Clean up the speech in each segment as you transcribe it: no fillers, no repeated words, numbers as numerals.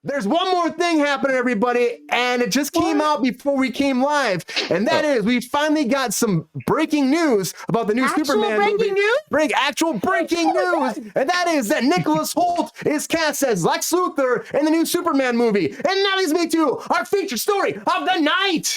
There's one more thing happening, everybody, and it just came out before we came live, and that is we finally got some breaking news about the new Superman movie. Actual breaking news, and that is that Nicholas Hoult is cast as Lex Luthor in the new Superman movie. And that leads me to our feature story of the night.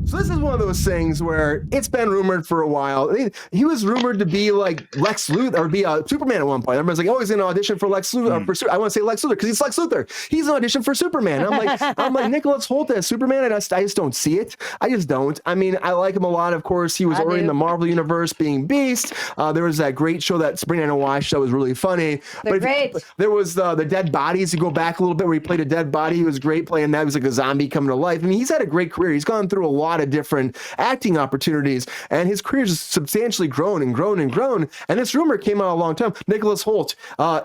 So this is one of those things where it's been rumored for a while. He was rumored to be like Lex Luthor, or be a Superman at one point. Everyone's like, oh, he's going to audition for Lex Luthor. I want to say Lex Luthor because he's Lex Luthor. He's an audition for Superman. I'm like Nicholas Hoult as Superman, and I just don't see it. I just don't. I mean, I like him a lot. Of course, he was already in the Marvel universe being Beast. There was that great show that Sabrina and I watched that was really funny. There was the Dead Bodies. You go back a little bit where he played a dead body. He was great playing that. He was like a zombie coming to life. I mean, he's had a great career. He's gone through a lot of different acting opportunities, and his career has substantially grown and grown and grown. And this rumor came out a long time. Nicholas Hoult,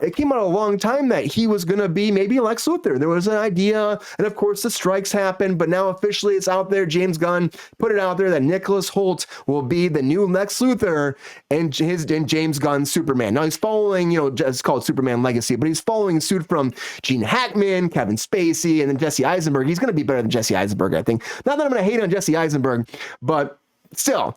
it came out a long time that he was going to be maybe Lex Luthor. There was an idea, and of course the strikes happened, but now officially it's out there. James Gunn put it out there that Nicholas Hoult will be the new Lex Luthor in James Gunn's Superman. Now he's following, it's called Superman Legacy, but he's following suit from Gene Hackman, Kevin Spacey, and then Jesse Eisenberg. He's going to be better than Jesse Eisenberg, I think. Not that I'm going to hate on Jesse Eisenberg, but still,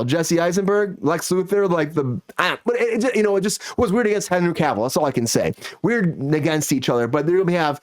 Jesse Eisenberg, Lex Luthor, it just was weird against Henry Cavill. That's all I can say. Weird against each other, but you'll have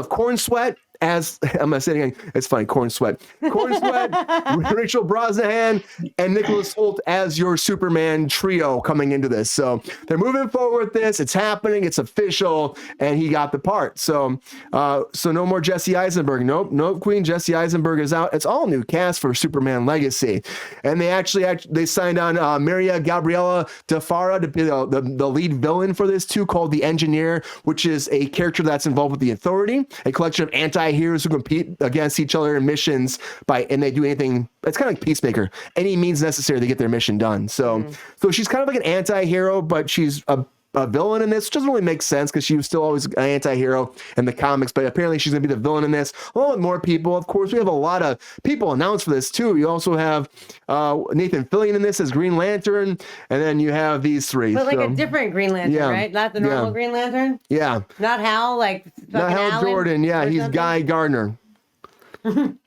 Corn Sweat as I'm gonna say it again. It's funny, Corn Sweat, Rachel Brosnahan, and Nicholas Hoult as your Superman trio coming into this. So they're moving forward with this. It's happening. It's official, and he got the part. So no more Jesse Eisenberg. Nope. Queen Jesse Eisenberg is out. It's all new cast for Superman Legacy, and they signed on Maria Gabriela De Farah to be the lead villain for this too, called the Engineer, which is a character that's involved with the Authority, a collection of anti-heroes who compete against each other in missions and they do anything. It's kind of like Peacemaker, any means necessary to get their mission done. So she's kind of like an anti-hero, but she's a villain in this, which doesn't really make sense because she was still always an anti-hero in the comics, but apparently she's going to be the villain in this, along with more people. Of course, we have a lot of people announced for this too. You also have Nathan Fillion in this as Green Lantern, and then you have these three. But a different Green Lantern, right? Not the normal Green Lantern? Yeah. Not Hal, not Hal Alan Jordan. Yeah, he's Guy Gardner.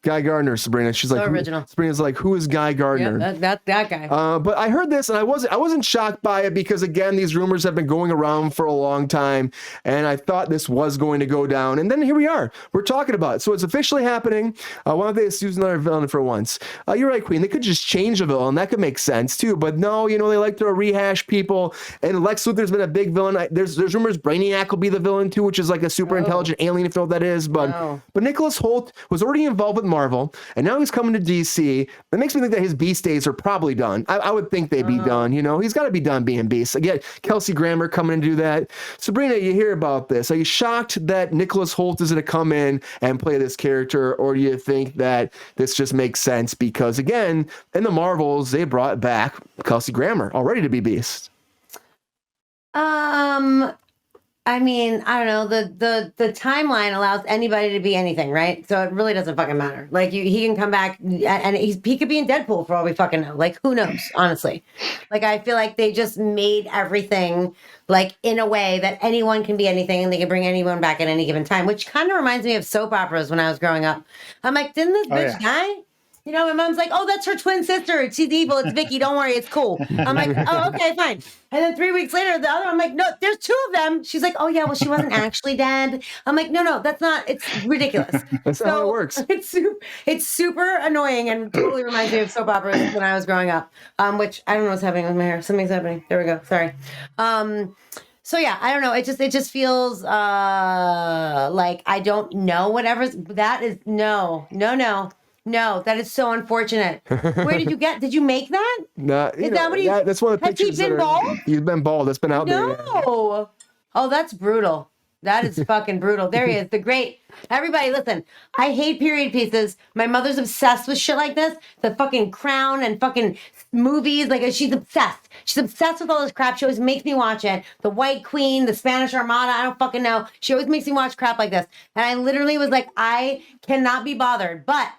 Guy Gardner, Sabrina. She's like, original. Sabrina's like, who is Guy Gardner? Yeah, that guy. But I heard this and I wasn't shocked by it because again, these rumors have been going around for a long time, and I thought this was going to go down. And then here we are. We're talking about it. So it's officially happening. Why don't they use another villain for once? You're right, Queen. They could just change a villain. That could make sense too. But no, they like to rehash people. And Lex Luthor's been a big villain. There's rumors Brainiac will be the villain too, which is like a super intelligent alien, if you know what that is. But Nicholas Hoult was already involved with Marvel, and now he's coming to DC. That makes me think that his Beast days are probably done. I would think they'd be done. He's got to be done being Beast. Again, Kelsey Grammer coming and do that. Sabrina, you hear about this? Are you shocked that Nicholas Hoult is going to come in and play this character, or do you think that this just makes sense because again, in the Marvels, they brought back Kelsey Grammer already to be Beast? I mean, I don't know. The timeline allows anybody to be anything, right? So it really doesn't fucking matter. He can come back and he could be in Deadpool for all we fucking know. Who knows? Honestly, I feel like they just made everything in a way that anyone can be anything and they can bring anyone back at any given time, which kind of reminds me of soap operas when I was growing up. I'm like, didn't this bitch die? My mom's like, oh, that's her twin sister. She's evil. It's Vicky. Don't worry. It's cool. I'm like, oh, okay, fine. And then 3 weeks later, the other, I'm like, no, there's two of them. She's like, oh, yeah, well, she wasn't actually dead. I'm like, no, that's not. It's ridiculous. That's not how it works. It's super annoying and totally reminds me of soap operas when I was growing up, which I don't know what's happening with my hair. Something's happening. There we go. Sorry. So yeah, I don't know. It just feels like I don't know whatever's that is. No, that is so unfortunate. Where did you make that? No, that's one of the pictures. Has he been bald? He's been bald. That's been out there. No. Oh, that's brutal. That is fucking brutal. There he is. The great. Everybody, listen. I hate period pieces. My mother's obsessed with shit like this. The fucking Crown and fucking movies. She's obsessed. She's obsessed with all this crap. She always makes me watch it. The White Queen, the Spanish Armada. I don't fucking know. She always makes me watch crap like this. And I literally was like, I cannot be bothered. But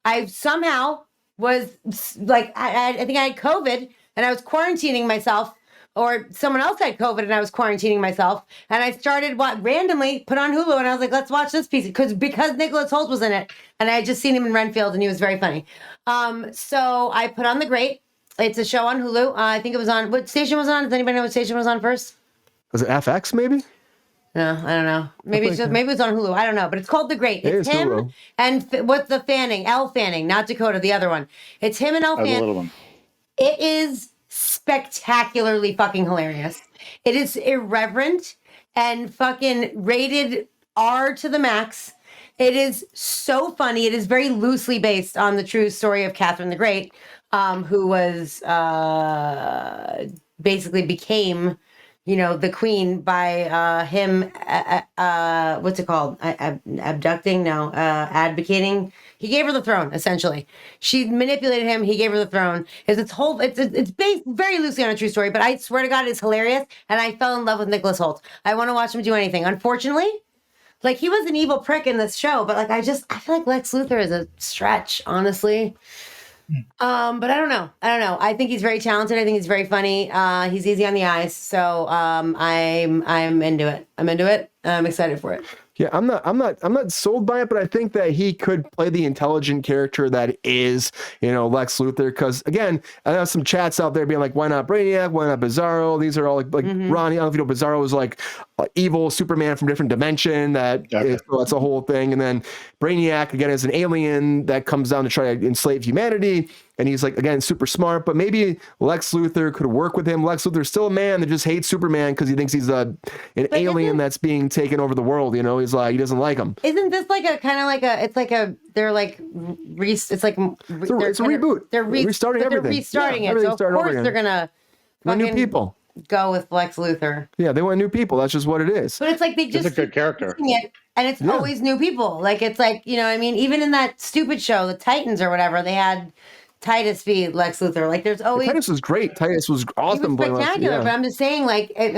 I somehow was like, I think I had COVID and I was quarantining myself, or someone else had COVID and I was quarantining myself. And I started randomly put on Hulu and I was like, let's watch this piece because Nicholas Hoult was in it. And I had just seen him in Renfield and he was very funny. So I put on The Great. It's a show on Hulu. I think it was on, what station was it on? Does anybody know what station was on first? Was it FX maybe? No, I don't know. Maybe it's on Hulu. I don't know, but it's called The Great. It's him Hulu. and what's the Fanning? Elle Fanning, not Dakota, the other one. It's him and Elle Fanning. The little one. It is spectacularly fucking hilarious. It is irreverent and fucking rated R to the max. It is so funny. It is very loosely based on the true story of Catherine the Great, who was basically became, the queen by him, what's it called? Abducting? No, advocating. He gave her the throne, essentially. She manipulated him. He gave her the throne. It's based very loosely on a true story, but I swear to God, it's hilarious. And I fell in love with Nicholas Hoult. I want to watch him do anything. Unfortunately, like he was an evil prick in this show, but like I feel like Lex Luthor is a stretch, honestly. But I don't know. I think he's very talented. I think he's very funny. He's easy on the eyes. So I'm into it. I'm excited for it. Yeah, I'm not sold by it, but I think that he could play the intelligent character that is, Lex Luthor. Because again, I have some chats out there being like, why not Brainiac? Why not Bizarro? These are all like Ronnie. I don't know if you know, Bizarro is like evil Superman from a different dimension. That's a whole thing. And then Brainiac again is an alien that comes down to try to enslave humanity. And he's like, again, super smart, but maybe Lex Luthor could work with him. Lex Luthor's still a man that just hates Superman because he thinks he's an alien that's being taken over the world. He's like, he doesn't like him. Isn't this like a kind of like a, it's like a, they're like, it's a reboot. They're restarting everything. They're restarting it. So of course they're going to new people. Go with Lex Luthor. Yeah, they want new people. That's just what it is. But it's like they just a good character. And it's always new people. Like it's like, even in that stupid show, the Titans or whatever, they had Titus be Lex Luthor. Like there's always Titus was great. Titus was awesome. He was spectacular. But I'm just saying, like, that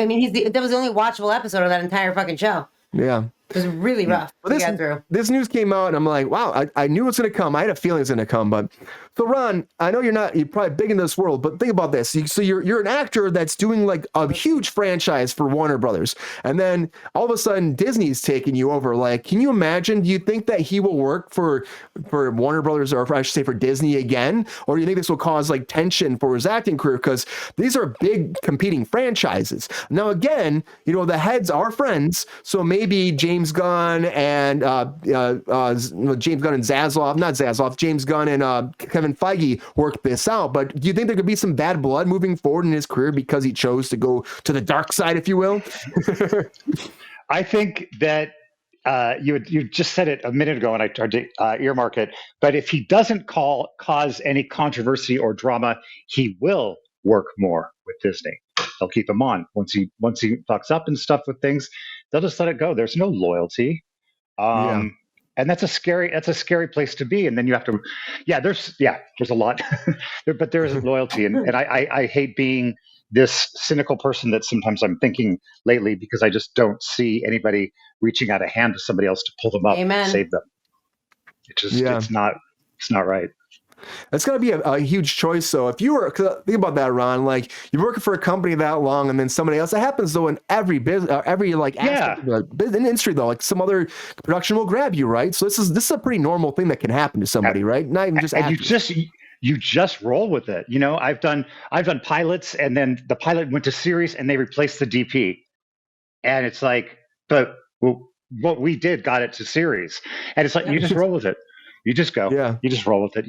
was the only watchable episode of that entire fucking show. Yeah. It was really rough to get through. This news came out, and I'm like, wow, I knew it was going to come. I had a feeling it was going to come. But so, Ron, I know you're probably big in this world, but think about this. So you're an actor that's doing like a huge franchise for Warner Brothers, and then all of a sudden Disney's taking you over. Like, can you imagine? Do you think that he will work for Warner Brothers, or I should say for Disney again, or do you think this will cause like tension for his acting career? Because these are big competing franchises. Now, again, the heads are friends, so maybe James Gunn and James Gunn and James Gunn and Kevin Feige worked this out. But do you think there could be some bad blood moving forward in his career because he chose to go to the dark side, if you will? I think that you just said it a minute ago, and I tried to earmark it. But if he doesn't cause any controversy or drama, he will work more with Disney. They'll keep him on once he fucks up and stuff with things. They'll just let it go. There's no loyalty, and that's a scary place to be. And then you have to, there's a lot, but there isn't loyalty, and I hate being this cynical person that sometimes I'm thinking lately, because I just don't see anybody reaching out a hand to somebody else to pull them up and save them. It's not right. That's got to be a huge choice. So if you were, think about that, Ron, like you're working for a company that long and then somebody else, that happens though in every business, aspect of the industry though, like some other production will grab you, right? So this is a pretty normal thing that can happen to somebody, right? Not even just actors. You just roll with it. I've done pilots, and then the pilot went to series and they replaced the DP. And it's like, but what we did got it to series. And it's like, you just roll with it. You just go. Yeah. You just roll with it,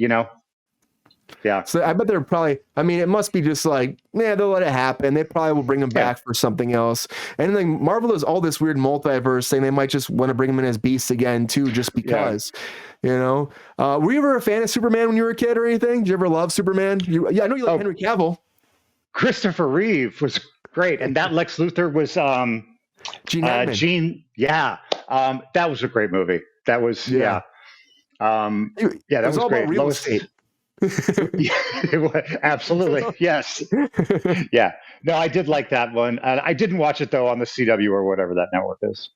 Yeah. So I bet they're probably, it must be just like, they'll let it happen. They probably will bring him back for something else. And then Marvel has all this weird multiverse thing. They might just want to bring him in as Beast again too, just because, Were you ever a fan of Superman when you were a kid or anything? Did you ever love Superman? I know you like Henry Cavill. Christopher Reeve was great. And that Lex Luthor was Gene. Yeah. That was a great movie. That was, that was all great. About real estate. Absolutely. Yes. Yeah. No, I did like that one. I didn't watch it though on the CW or whatever that network is.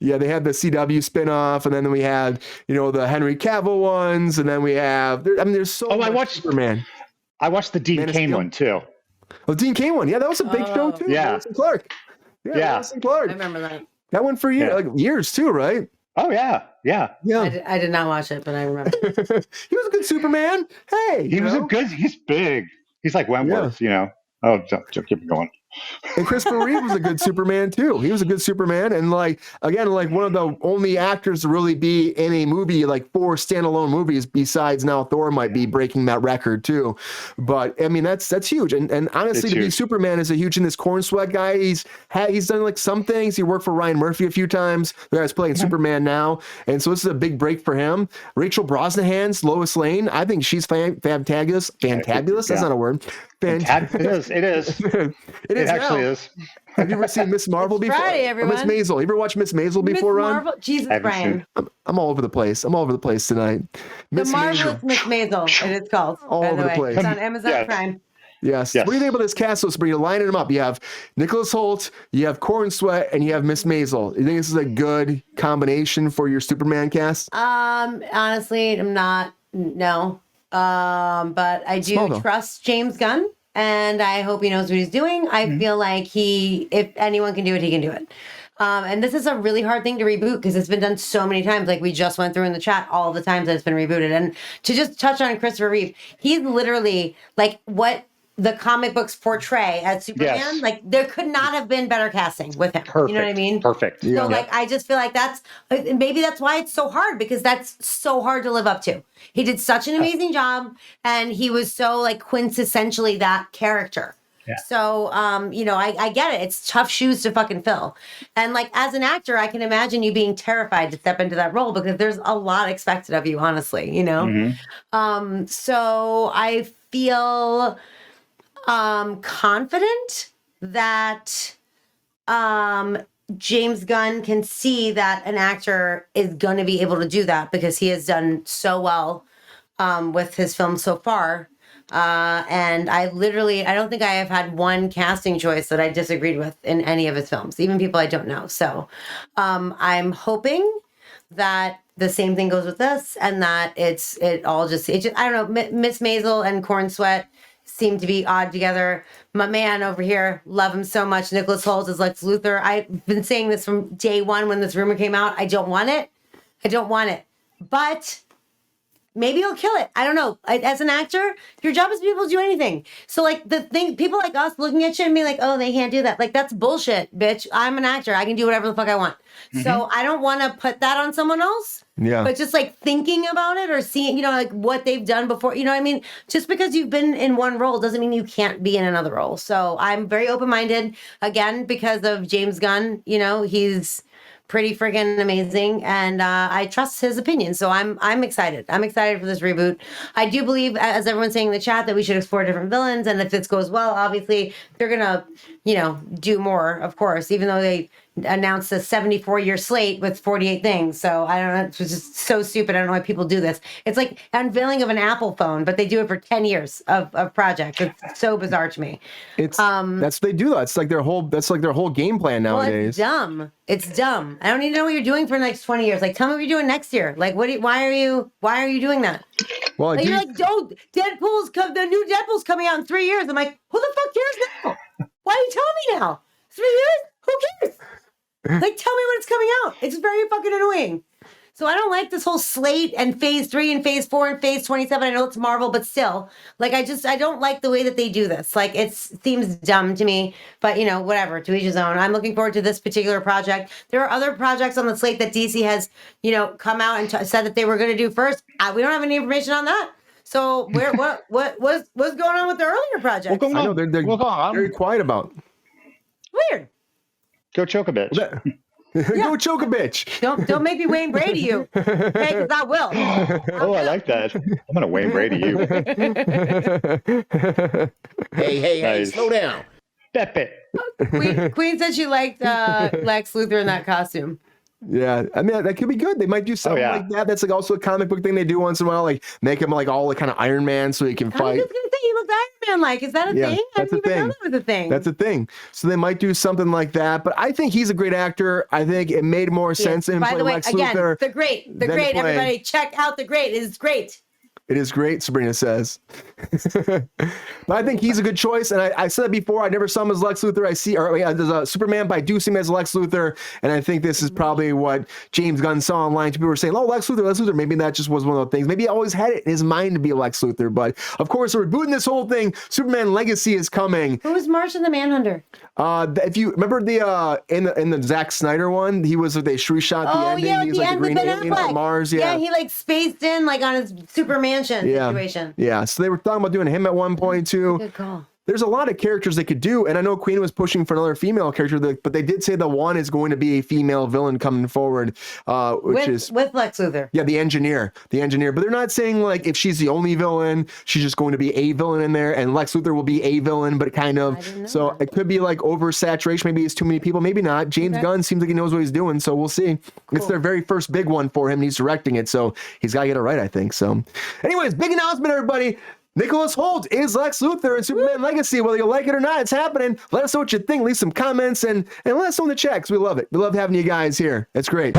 Yeah, they had the CW spinoff, and then we had, the Henry Cavill ones, and then we have, there's so much I watched Superman. I watched the Dean Man of Cain Steel. one too. Oh, Dean Cain one. Yeah, that was a big show too. Yeah. Lewis and Clark. Yeah. Lewis and Clark. I remember that. That went for years too, right? Oh yeah. Yeah. I did not watch it, but I remember. He was a good Superman. Hey, he's big. He's like Wentworth, Oh, don't keep going. And Christopher Reeve was a good Superman too. He was a good Superman, and one of the only actors to really be in a movie, like 4 standalone movies, besides now Thor might be breaking that record too. But I mean, that's huge. And honestly, to be Superman is a huge in this Corn Sweat guy. He's done like some things. He worked for Ryan Murphy a few times. The guy's playing Superman now, and so this is a big break for him. Rachel Brosnahan's Lois Lane. I think she's fantabulous. Fantabulous. That's not a word. It is. It actually is. Have you ever seen Miss Marvel before? Friday, everyone. Miss Maisel. You ever watched Miss Maisel before, Ron? Jesus, Brian. I'm all over the place. I'm all over the place tonight. The Marvelous Miss Maisel, it is called. All over the place. It's on Amazon Prime. Yes. What do you think about this cast? So you're lining them up. You have Nicholas Hoult, you have Corn Sweat, and you have Miss Maisel. You think this is a good combination for your Superman cast? Honestly, I'm not. No. But I do trust James Gunn. And I hope he knows what he's doing. I feel like if anyone can do it, he can do it. And this is a really hard thing to reboot because it's been done so many times. Like we just went through in the chat all the times that it's been rebooted. And to just touch on Christopher Reeve, he's literally like what the comic books portray as Superman. Yes. Like there could not have been better casting with him. Perfect. You know what I mean? Perfect. So I just feel like maybe that's why it's so hard, because that's so hard to live up to. He did such an amazing job, and he was so like quintessentially that character. Yeah. So, I get it. It's tough shoes to fucking fill. And like, as an actor, I can imagine you being terrified to step into that role because there's a lot expected of you, honestly, So I feel confident that James Gunn can see that an actor is going to be able to do that because he has done so well with his film so far. And I don't think I have had one casting choice that I disagreed with in any of his films, even people I don't know. So I'm hoping that the same thing goes with this, and that I don't know, Miss Maisel and Corn Sweat seem to be odd together. My man over here, love him so much. Nicholas Hoult is Lex Luthor. I've been saying this from day one when this rumor came out. I don't want it. But maybe he'll kill it. I don't know. As an actor, your job is to be able to do anything. So like the thing, people like us looking at you and be like, oh, they can't do that. Like that's bullshit, bitch. I'm an actor. I can do whatever the fuck I want. Mm-hmm. So I don't want to put that on someone else. Yeah. But just like thinking about it or seeing, like what they've done before, you know what I mean? Just because you've been in one role doesn't mean you can't be in another role. So I'm very open-minded, again, because of James Gunn. He's pretty friggin' amazing, and I trust his opinion. So I'm excited. I'm excited for this reboot. I do believe, as everyone's saying in the chat, that we should explore different villains, and if this goes well, obviously they're gonna, do more, of course, even though they announced a 74-year slate with 48 things. So I don't know, it's just so stupid. I don't know why people do this. It's like unveiling of an Apple phone, but they do it for 10 years of projects. It's so bizarre to me. That's what they do. That's like their whole game plan nowadays. Well, it's dumb. I don't need to know what you're doing for the next 20 years. Like, tell me what you're doing next year. Like, why are you doing that? Well, you're like, the new Deadpool's coming out in 3 years. I'm like, who the fuck cares now? Why are you telling me now? 3 years? Who cares? Like, tell me when it's coming out. It's very fucking annoying. So I don't like this whole slate and phase 3 and phase 4 and phase 27. I know it's Marvel, but still, like, I don't like the way that they do this. Like, it seems dumb to me, but whatever, to each his own. I'm looking forward to this particular project. There are other projects on the slate that DC has, come out and said that they were going to do first. We don't have any information on that. So what's going on with the earlier project? I know they're very quiet about. Weird. Go choke a bitch. Go choke a bitch. Don't make me Wayne Brady you. Okay, because I will. I like that. I'm gonna Wayne Brady you. Hey, slow down. Pepe. Queen said she liked Lex Luthor in that costume. Yeah, I mean that could be good. They might do something like that. That's like also a comic book thing they do once in a while, like make him like all like kind of Iron Man so he can I fight. was just gonna say he looks Iron Man like. Is that a thing? I didn't even know that was a thing. That's a thing. So they might do something like that. But I think he's a great actor. I think it made more sense to him play Lex Luthor. The Great. Everybody check out The Great. It is great. It is great, Sabrina says. But I think he's a good choice. And I said that before. I never saw him as Lex Luthor. There's a Superman, but I do see him as Lex Luthor. And I think this is probably what James Gunn saw online. People were saying, oh, Lex Luthor. Maybe that just was one of the things. Maybe he always had it in his mind to be Lex Luthor. But of course, we're rebooting this whole thing. Superman Legacy is coming. Who was Martian the Manhunter? If you remember in the Zack Snyder one, he was they shot the ending. Yeah, he was like the green alien on Mars. Yeah, he like spaced in like on his Superman situation. Yeah, so they were talking about doing him at one point too. Good call. There's a lot of characters they could do, and I know Queen was pushing for another female character, but they did say the one is going to be a female villain coming forward, with Lex Luthor. Yeah, the engineer. But they're not saying like if she's the only villain, she's just going to be a villain in there, and Lex Luthor will be a villain, but kind of. So it could be like oversaturation. Maybe it's too many people. Maybe not. James Gunn seems like he knows what he's doing, so we'll see. Cool. It's their very first big one for him. And he's directing it, so he's got to get it right, I think. So, anyways, big announcement, everybody. Nicholas Hoult is Lex Luthor in Superman Legacy. Whether you like it or not, it's happening. Let us know what you think. Leave some comments and let us know in the chat because we love it. We love having you guys here. It's great.